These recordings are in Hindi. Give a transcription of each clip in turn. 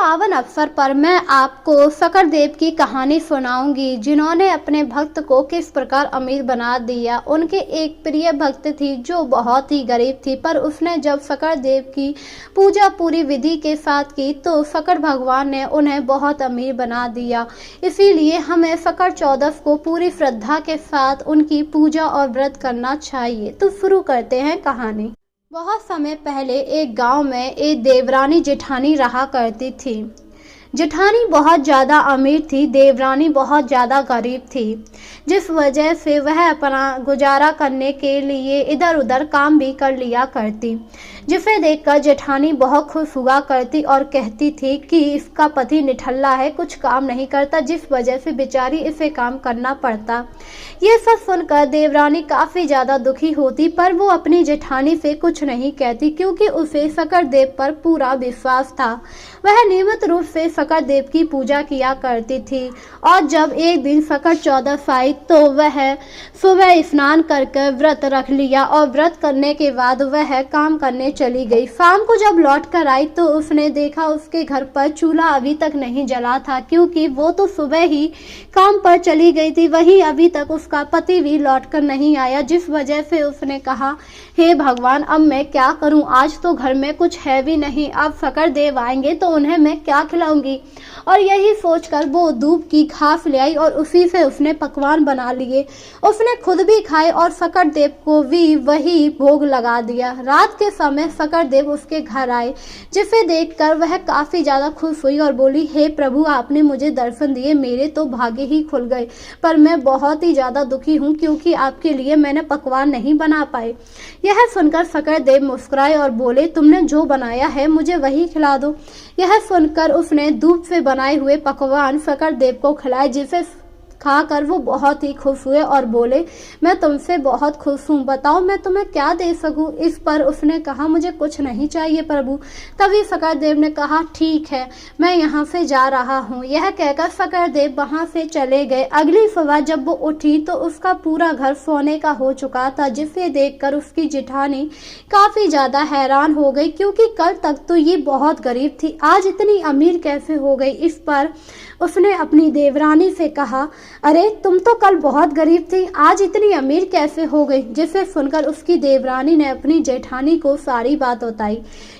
पावन अवसर पर मैं आपको फकर देव की कहानी सुनाऊंगी, जिन्होंने अपने भक्त को किस प्रकार अमीर बना दिया। उनके एक प्रिय भक्त थी जो बहुत ही गरीब थी, पर उसने जब फकर देव की पूजा पूरी विधि के साथ की तो फकर भगवान ने उन्हें बहुत अमीर बना दिया। इसीलिए हमें फकर चौदस को पूरी श्रद्धा के साथ उनकी पूजा और व्रत करना चाहिए। तो शुरू करते हैं कहानी। बहुत समय पहले एक गांव में एक देवरानी जेठानी रहा करती थी। जेठानी बहुत ज़्यादा अमीर थी, देवरानी बहुत ज़्यादा गरीब थी, जिस वजह से वह अपना गुजारा करने के लिए इधर उधर काम भी कर लिया करती, जिसे देखकर जेठानी बहुत खुश हुआ करती और कहती थी कि इसका पति निठल्ला है, कुछ काम नहीं करता, जिस वजह से बेचारी इसे काम करना पड़ता। ये सब सुनकर देवरानी काफ़ी ज़्यादा दुखी होती, पर वो अपनी जेठानी से कुछ नहीं कहती क्योंकि उसे फकर देव पर पूरा विश्वास था। वह नियमित रूप से फकर देव की पूजा किया करती थी और जब एक दिन फकर चौदस आई तो वह सुबह स्नान करके व्रत रख लिया और व्रत करने के बाद वह काम करने चली गई। शाम को जब लौट कर आई तो उसने देखा उसके घर पर चूल्हा अभी तक नहीं जला था, क्योंकि वो तो सुबह ही काम पर चली गई थी। वहीं अभी तक उसका पति भी लौट कर नहीं आया, जिस वजह से उसने कहा, हे भगवान, अब मैं क्या करूं, आज तो घर में कुछ है भी नहीं, अब फकर देव आएंगे तो उन्हें मैं क्या खिलाऊंगी। और यही सोचकर वो दूब की घास ले आई और उसी से उसने पकवान बना लिए। उसने खुद भी खाए और फकर देव को भी वही भोग लगा दिया। रात के समय फकर देव उसके घर आए, जिसे देखकर वह काफी ज्यादा खुश हुई और बोली, हे प्रभु, आपने मुझे दर्शन दिए, मेरे तो भाग्य ही खुल गए, पर मैं बहुत ही ज्यादा दुखी हूँ क्योंकि आपके लिए मैंने पकवान नहीं बना पाए। यह सुनकर फकर देव मुस्कुराए और बोले, तुमने जो बनाया है मुझे वही खिला दो। यह सुनकर उसने दूध से बनाए हुए पकवान फकर देव को खिलाए, जिसे खाकर वो बहुत ही खुश हुए और बोले, मैं तुमसे बहुत खुश हूँ, बताओ मैं तुम्हें क्या दे सकूँ। इस पर उसने कहा, मुझे कुछ नहीं चाहिए प्रभु। तभी फकर देव ने कहा, ठीक है, मैं यहाँ से जा रहा हूँ। यह कहकर फकर देव वहाँ से चले गए। अगली सुबह जब वो उठी तो उसका पूरा घर सोने का हो चुका था, जिसे देखकर उसकी जेठानी काफी ज्यादा हैरान हो गई, क्योंकि कल तक तो ये बहुत गरीब थी, आज इतनी अमीर कैसे हो गई। इस पर उसने अपनी देवरानी से कहा, अरे तुम तो कल बहुत गरीब थी, आज इतनी अमीर कैसे हो गई। जिसे सुनकर उसकी देवरानी ने अपनी जेठानी को सारी बात बताई।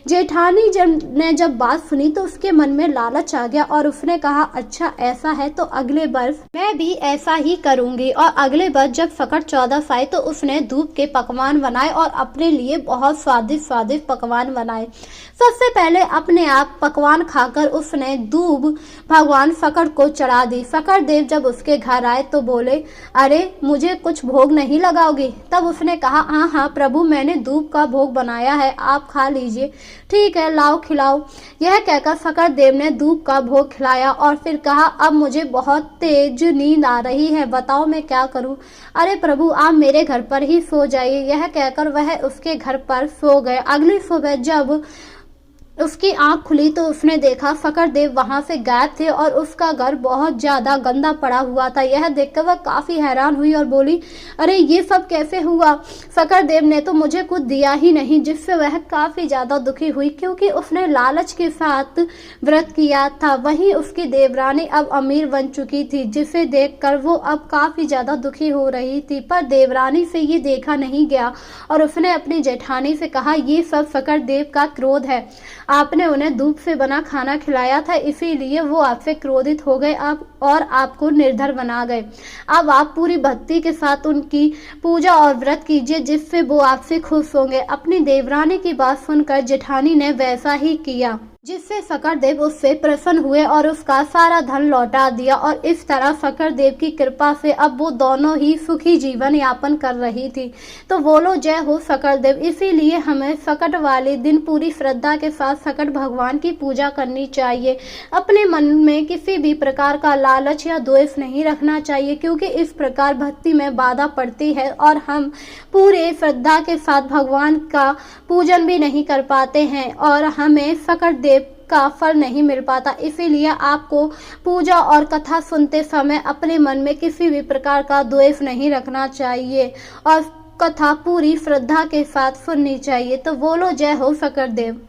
जेठानी ने जब बात सुनी तो उसके मन में लालच आ गया और उसने कहा, अच्छा ऐसा है तो अगले वर्ष मैं भी ऐसा ही करूंगी। और अगले वर्ष जब फकर चौदस आए तो उसने दूध के पकवान बनाए और अपने लिए बहुत स्वादिष्ट स्वादिष्ट पकवान बनाए। सबसे पहले अपने आप पकवान खाकर उसने दूब भगवान फकर को चढ़ा दी। फकर देव जब उसके घर आए तो बोले, अरे मुझे कुछ भोग नहीं लगाओगी। तब उसने कहा, हाँ हाँ प्रभु, मैंने दूब का भोग बनाया है, आप खा लीजिए। ठीक है, लाओ खिलाओ। यह कहकर फकर देव ने दूब का भोग खिलाया और फिर कहा, अब मुझे बहुत तेज नींद आ रही है, बताओ मैं क्या करूं। अरे प्रभु, आप मेरे घर पर ही सो जाइए। यह कहकर वह उसके घर पर सो गए। अगली सुबह जब उसकी आंख खुली तो उसने देखा फकर देव वहां से गायब थे और उसका घर बहुत ज्यादा गंदा पड़ा हुआ था। यह देखकर वह काफी हैरान हुई और बोली, अरे ये सब कैसे हुआ, फकर देव ने तो मुझे कुछ दिया ही नहीं। जिससे वह काफी ज्यादा दुखी हुई, क्योंकि उसने लालच के साथ व्रत किया था। वहीं उसकी देवरानी अब अमीर बन चुकी थी, जिसे देखकर वो अब काफी ज्यादा दुखी हो रही थी। पर देवरानी से ये देखा नहीं गया और उसने अपनी जेठानी से कहा, ये सब फकर देव का क्रोध है, आपने उन्हें दूध से बना खाना खिलाया था, इसीलिए वो आपसे क्रोधित हो गए और आपको निर्धर बना गए। अब आप पूरी भक्ति के साथ उनकी पूजा और व्रत कीजिए, जिससे वो आपसे खुश होंगे। अपनी देवरानी की बात सुनकर जेठानी ने वैसा ही किया, जिससे फकर देव उससे प्रसन्न हुए और उसका सारा धन लौटा दिया। और इस तरह फकर देव की कृपा से अब वो दोनों ही सुखी जीवन यापन कर रही थी। तो बोलो जय हो फकर देव। इसीलिए हमें फकर वाले दिन पूरी श्रद्धा के साथ फकर भगवान की पूजा करनी चाहिए। अपने मन में किसी भी प्रकार का लालच या द्वेष नहीं रखना चाहिए, क्योंकि इस प्रकार भक्ति में बाधा पड़ती है और हम पूरे श्रद्धा के साथ भगवान का पूजन भी नहीं कर पाते हैं और हमें फकर देव का फल नहीं मिल पाता। इसीलिए आपको पूजा और कथा सुनते समय अपने मन में किसी भी प्रकार का द्वेष नहीं रखना चाहिए और कथा पूरी श्रद्धा के साथ सुननी चाहिए। तो बोलो जय हो फकर देव।